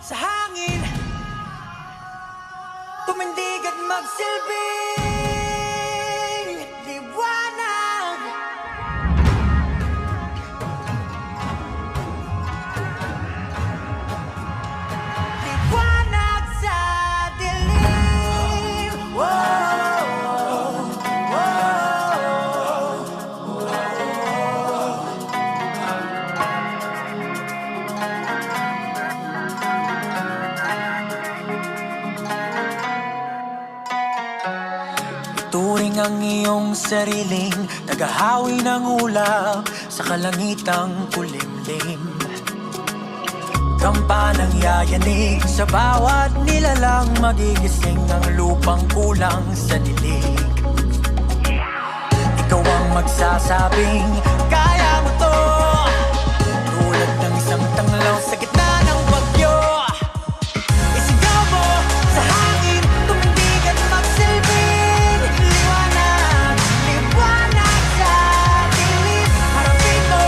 sa hangin, tumindig at magsilbing liwanag. Liwanag sa dilim. Whoa, turing ang iyong sariling naghahawi ng ulap sa kalangitang kulimlim. Kampanang yayanig sa bawat nilalang, magigising ang lupang kulang sa dilig. Ikaw ang magsasabing kaya mo to, tulad ng isang tanglaw sa gitna ng bagyo. Isigaw mo sa hangin, tumindig at magsilbing liwanag. Liwanag sa dilim, harapin mo,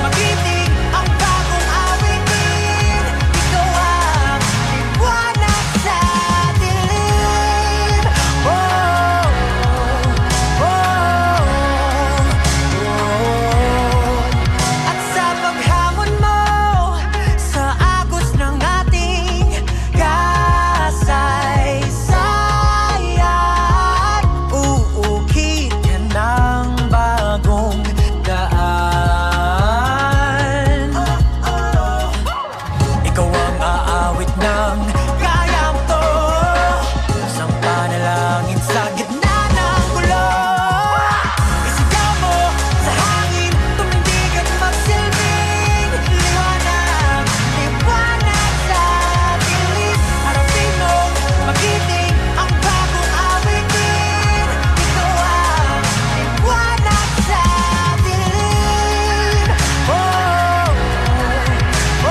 magiting ang bagong awitin. Ikaw ang liwanag sa dilim. Oh, oh, oh. At sa paghamon mo sa agos ng ating kasaysayan, uukit ka ng bagong daan. Ikaw ang aawit ng kaya mo to, isang panalangin sa gitna ng gulo. Isigaw mo sa hangin, tumindig at magsilbing liwanag. Liwanag sa dilim, harapin mo, magiting ang bagong awitin. Ikaw ang liwanag sa dilim. Oh, oh, oh.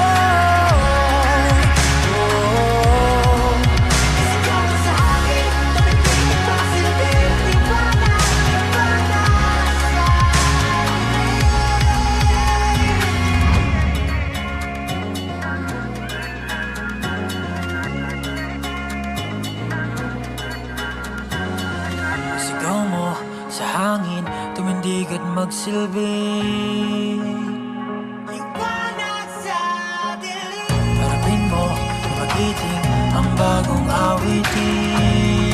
Isigaw mo sa hangin, tumindig at magsilbing liwanag. Liwanag sa sigaw mo sa hangin, tumindig at magsilbing liwanag sa dilim. Harapin mo, magiting ang bagong awitin.